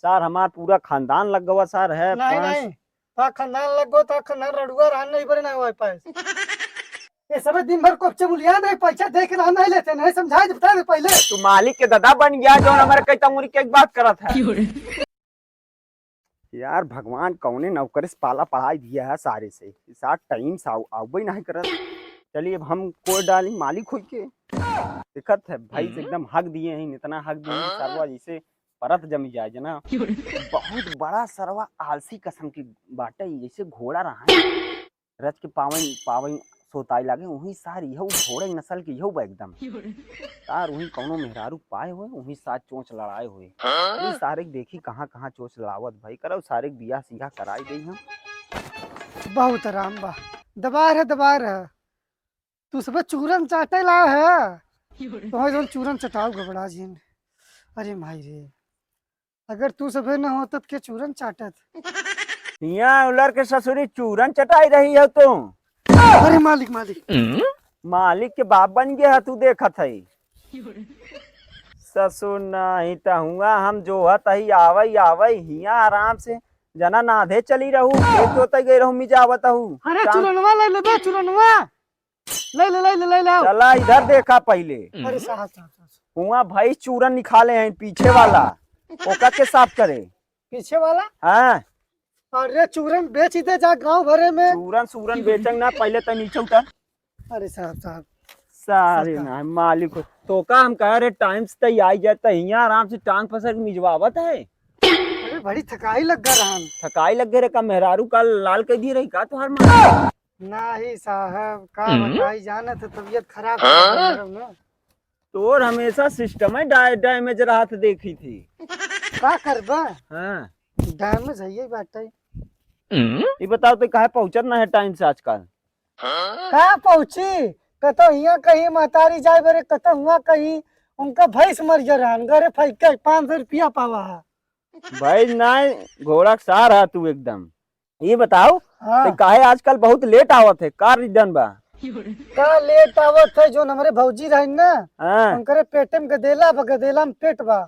Sir हमारा पूरा खानदान लग गवा सर है नहीं पांच। नहीं ता खानदान लगो ता खानदान रडुआ रहन नहीं बरे ना होय पाए ये सब दिन भर कोपचे बुलिया नहीं पैसा दे के रहन नहीं लेते नहीं समझाए बता दे पहले तू मालिक के दादा बन गया जो हमारे कई तमुरी के एक बात करत है। यार भगवान कौने नौकरी से पाला पढ़ाई दिया है सारे से साथ टाइम से आवे नहीं करत। चलिए अब हम कोई डाली मालिक हुई के दिक्कत है भाई से एकदम हक दिए हैं इतना हक दिए हैं सरवा जैसे परत जमी जाए जना। बहुत बड़ा सरवा आलसी कसम की बाटे जैसे घोड़ा रहा है रच के पावन पावन सोताई लागे वही सार यह घोड़े नस्ल की यह एकदम तार वही कौनो मेहरारू पाए हुए वही साथ चोंच लड़ाए हुए ये सारे देखी कहाँ कहाँ चोंच लड़ावत भाई करो सारे बियाह सीहा कराई गई हम। बहुत आराम बा दबार है तू सब चूरन चाटे ला है तो जो चूरन चटाओ गबड़ा जी अरे माई रे अगर तू सब न होतत के चूरन चाटत यहाँ उलर के ससुरी चूरन चटाई रही है तुम। अरे मालिक मालिक मालिक के बाप बन गया तू देखत है ससुर नहीं तो हुआ हम जो ही आवई आवई हिया आराम से जना नाधे चली रहू खेत जोते गई रहू मिजावत हूँ। अरे चूरनवा ले ले चूरनवा ले चला इधर देखा पहले अरे साहब हुआ भाई चूरन निकाले हैं पीछे वाला ओका के साफ करे पीछे वाला हाँ। अरे चूरन बेच दे जा गांव भरे में चूरन सूरन बेचंग ना पहले तो नीचे उतर। अरे साहब सारे ना मालिक तो का हम कह रहे टाइम से तय आई जाता यहाँ आराम से टांग फंसर मिजवावत है। अरे बड़ी थकाई लग गया रहन थकाई लग गए का मेहरारू का लाल कर दी रही का तुहार मां नहीं साहब का बताई जाना तो तबीयत खराब है ना तोर हमेशा सिस्टम है डैमेज रहा था देखी थी का करबा हाँ डैमेज है ये बात है। ये बताओ तो कहे पहुंचत ना है टाइम से आजकल कहाँ पहुंची कतो हिया कहीं महतारी जाए बरे कतो हुआ कहीं उनका भैंस मर जा रहा घरे फैके 500 रुपया पावा है भाई ना घोड़ा सा रहा तू एकदम। ये बताओ हाँ। तो काहे आजकल बहुत लेट आवत है का रीजन बा का लेट आवत है जो हमारे भौजी रही ना हाँ। उनकरे पेटे में गदेला में पेट बा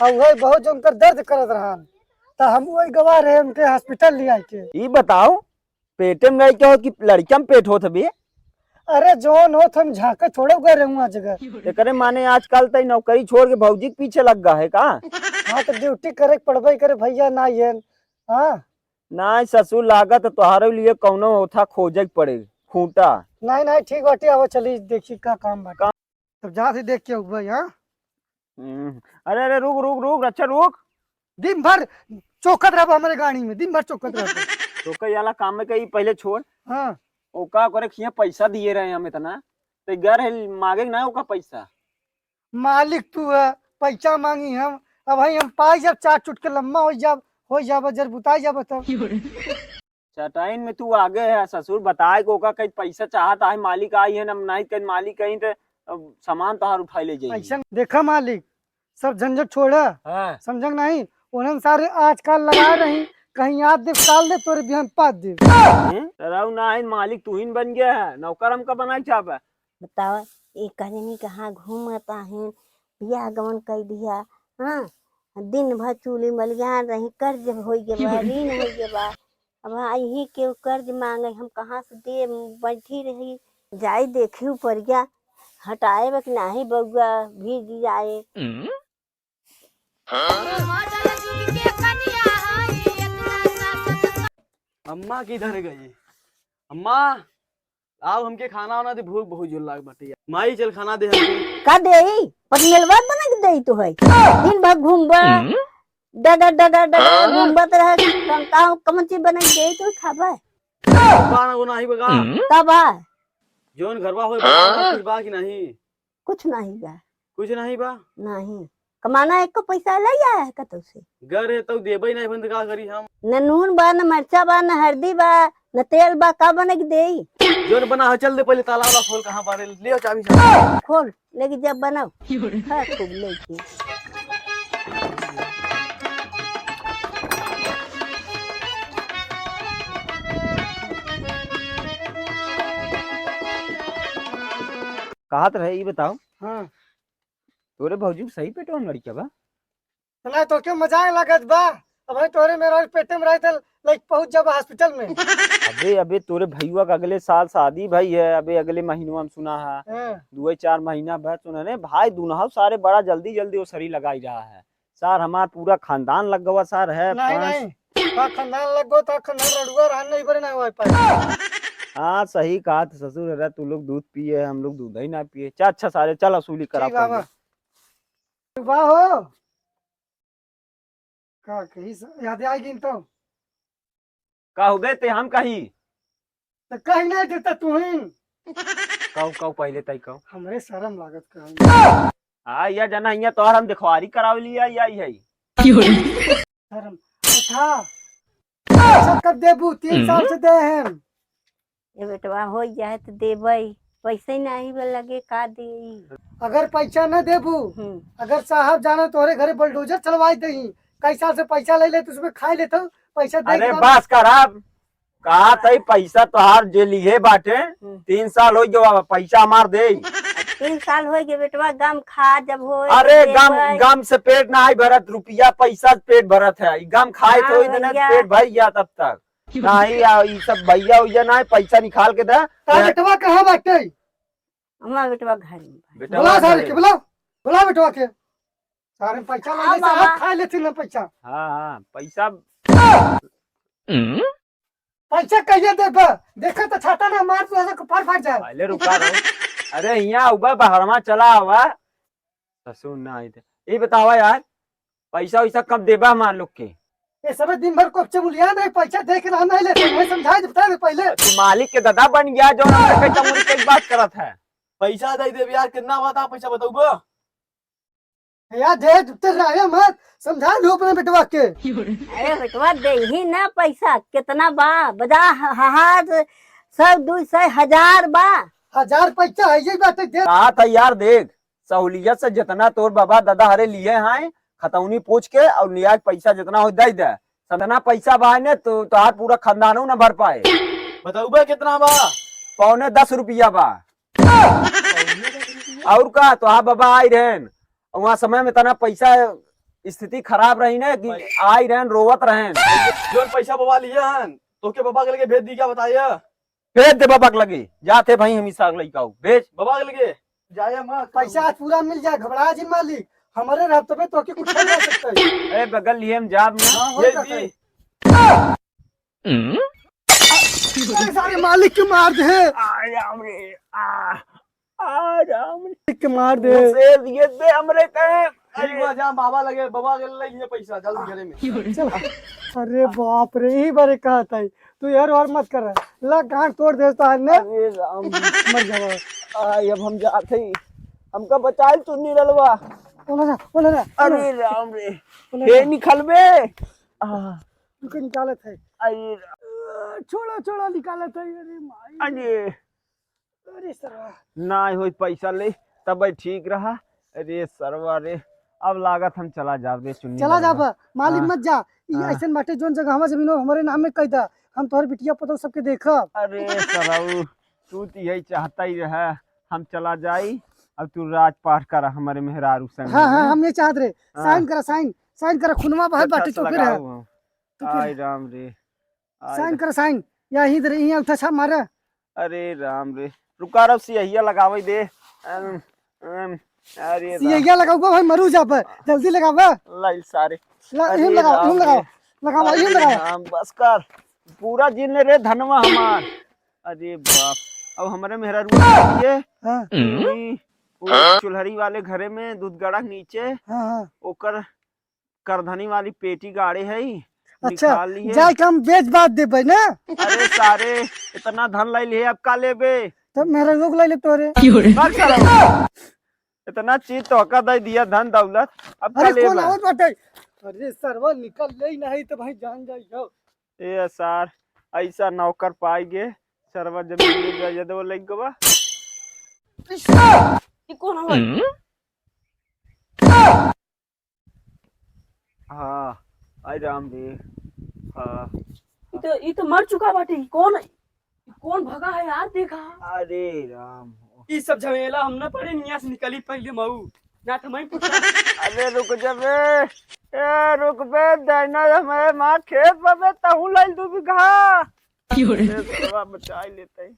और वही बहुत जो उनकर दर्द करत रहन तो हम वही गवा रहे उनके हॉस्पिटल ले आए के। ये बताओ पेटे में क्या हो कि लड़किया में पेट हो बे अरे जोन हो हम झाके थोड़े गए रहूँ जगह करे माने आजकल तो नौकरी छोड़ के भौजी के पीछे लग गया है का। हाँ तो ड्यूटी करे पड़बे करे भैया ना ये हाँ ना ससुर लागत तुम्हारे लिए कौनो होथा खोजे पड़े खूंटा नहीं ठीक बाटी आवो चली देखी का काम बाटी तब जहाँ से देख के भाई। हाँ अरे अरे रुक रुक रुक अच्छा रुक दिन भर चौकत रहो हमारे गाड़ी में दिन भर चौकत रहो तो कई वाला काम में कहीं पहले छोड़ हाँ ओका करे खिया पैसा दिए रहे हम इतना तो घर है मांगे ना ओका पैसा मालिक तू है पैसा मांगी हम अब भाई हम पाई जब चार चुटके लम्बा हो जाब जर बुताई जाब तब चटाइन में तू आगे है ससुर बताए को ओका कहीं पैसा चाहता है मालिक आई है ना नहीं कहीं मालिक कहीं तो सामान तहार उठाई ले जाइए ऐसा देखा मालिक सब झंझट छोड़ा हाँ। समझ नहीं उन्हें सारे आजकल लगा रही कहीं याद दे साल दे तोरे बिहान पात दे राव ना है मालिक तू ही बन गया है नौकर हमका बनाई चाहबा बताओ एक आदमी कहाँ घूमता है बियाह गमन कर दिया। हाँ दिन भर चूल्ही मलिया रही कर्ज हो गया ऋण हो गया अब यही के कर्ज मांगे हम कहाँ से दे बैठी रही जाई देखी पड़ गया हटाए बक नहीं बउआ भी जाए। अम्मा किधर गई अम्मा आओ हमके खाना वाना दे भूख बहुत जोर लाग बाटे माई चल खाना दे हमके का दे पटनेलवा बना के दे तो है दिन भर घूमबा डगा घूमबत रह का कौन चीज बना के दे तो खाबा बाना वो नहीं बगा तब जोन घरवा होए बगा कुछ बा कि नहीं कुछ नहीं बा कुछ नहीं बा नहीं कमाना एक को पैसा ले आया है कतो से घर है तो देबे नहीं बंद का करी हम न नून बा न मरचा बा न हल्दी बा न तेल बा का बने के देई जोन बना है चल दे पहले ताला वाला खोल कहां बारे ले चाबी से खोल लेके जब बनाओ खा खूब लेके कहा तो रहे ये बताओ हाँ तोरे भौजी सही पेटवा में लड़किया बा ना तो के मजाक लागत बा। अब भाई तोरे मेरा पेटे में रहते लाइक पहुंच जाबा हॉस्पिटल में। अबे अबे तोरे भैया का अगले साल शादी भाई है, अबे अगले महीनों हम सुना है। हाँ। 2-4 महीना बाद सुना भाई दुनहा सारे बड़ा जल्दी जल्दी वो सरी लगाई रहा है। सार हमार पूरा खानदान लग गवा सार है। नहीं नहीं का खानदान लगो तो खानदान रडुआ रहन नहीं बरे ना हो पाए। हाँ सही कहा तो ससुर है, तू लोग दूध पिए हम लोग दूध ही ना पिए। चल अच्छा सारे चल वसूली करा ठीक बाबा। वाह हो का कही याद आएगी तो का हो गए ते हम कही कहीं नहीं देता तू ही। कहू कहू पहले तय कहू। हमरे शर्म लागत का हाँ या जना यहाँ तोहर हम दिखवारी कराव लिया है शर्म था। अच्छा कब देबू 3 साल से दे हम। ये बेटवा हो जाए तो देबै, पैसे नहीं बे लगे का दे। अगर पैसा न देबू, अगर साहब जाना तोरे घरे बुलडोजर चलवाई दही। कई साल से पैसा ले ले तो उसमें खाई लेते पैसा दे। अरे बस खराब कहा तई पैसा तोहार जे लिए बाटे 3 साल हो गया पैसा हमार दे। 3 साल हो गए बेटवा गम खा जब हो। अरे गम से पेट ना भरत, रुपया पैसा से पेट भरत है। गम खाए तो इतने पेट भर गया तब तक नहीं। ये सब भैया उइया ना पैसा निकाल के दे। बेटवा कहाँ बाटे? हमारा बेटवा घर में। बुला सारे के बुला बुला बेटवा के सारे पैसा ले ले साहब खा लेती ना पैसा। हाँ हाँ पैसा पैसा कहिए देबा देखा तो छाता ना मार तो ऐसा पार फाट जाए। पहले रुका रहो। अरे यहाँ उबा बहरमा चला हुआ ससुर ना आई थे। ये बतावा यार पैसा वैसा कब देबा हमारे लोग के? ये सब दिन भर को चमुलिया नहीं पैसा दे के रहना लेते मैं समझा बता दे पहले। तू मालिक के दादा बन गया जो एक बात करत है। पैसा दे दे यार, कितना बता पैसा बताऊ यार दे उतर आया मत समझा लो अपने बेटवा के। अरे बेटवा दे ही ना पैसा कितना बा बजा हाथ 100-200 1000 बा। 1000 पैसा है ये बात दे। कहा था यार देख सहूलियत से जितना तोर बाबा दादा हरे लिए हैं खतौनी पूछ के और लिया पैसा जितना हो दे दे। सतना पैसा बा ने तो तोहार पूरा खानदानो न भर पाए। बताऊ कितना बा? 10 रुपया बा। और का तोहार बाबा आई रहन वहाँ समय में तना पैसा स्थिति खराब रही ना कि आई रहन रोवत रहन। जो पैसा बाबा लिए हन तो के बाबा के लगे भेज दी क्या बताइए? भेज दे बाबा के लगे जाते भाई हमेशा लड़का भेज बाबा के लगे जाए मत। पैसा आज पूरा मिल जाए घबरा जी मालिक हमारे रास्ते में तो के कुछ नहीं कर सकते। अरे बगल लिए हम जाब हाँ, भेज दी। सारे मालिक के मार दे मालिक के मार दे ये दे हमरे कहे। ठीक बा जा बाबा लगे बाबा के लगे पैसा जल्दी घरे में। चल अरे बाप रे ही बारे कहा था तू यार और मत कर ला गांठ तोड़ दे तो ने अरे राम मर जावा। अब हम जाते ही हमका बचाए तू निरलवा। बोला अरे राम रे हे निकल बे तुमको निकालत है। अरे छोड़ा निकालत है। अरे माई अरे अरे सरवा ना हो पैसा ले तब ठीक रहा। अरे सरवा रे अब लागत हम चला जाब रे चुन्नी चला जा मालिक हाँ। मत जा ऐसे बाटे जोन जगह हमारे जमीन हमारे नाम में कह दा हम तोहर बिटिया पतो सबके देखब। अरे सरऊ तू तो यही चाहता ही रहा हम चला जाई अब तू राजपाट कर हमारे मेहरारू संग। हाँ हम ये चाहत रहे साइन करा खुनवा बाहर बाटे तो फिर है आई राम रे साइन कर साइन या ही दे यहां उठा छा मारे। अरे राम रे रुका रब सियहिया लगावे दे। अरे ये लगाओ भाई मरू जा पर जल्दी लगावा लाइल सारे यूं लगाओ हम बस कर पूरा जिन रे धनवा हमार। अरे बाप अब हमारे मेहरारू ये हां चुल्हरी वाले घरे में दूध गड़ा नीचे हां ओकर करधनी वाली पेटी गाड़े है अच्छा जाए कम बेच बात दे भाई ना। अरे सारे इतना धन ले लिए अब का लेबे तब मेरा लोग ले ले तोरे इतना चीज तो हका दे दिया धन दौलत अब का अरे कौन लेबे। आवत बाटे अरे सरवा निकल ले नहीं तो भाई जान जाइयो। ए सार ऐसा नौकर पाई गे सरवा जमीन में जा दो लग गवा। ये कौन है? हाँ आई राम रे। हाँ ये तो मर चुका बाटे। कौन भगा है यार देखा। अरे राम ये सब झमेला हम न पड़े निया से निकली पहले मऊ ना तो मैं पूछा। अरे रुक जा बे ए रुक बे देना हमें माँ खेत में तहू लाइल 2 बीघा बचा लेते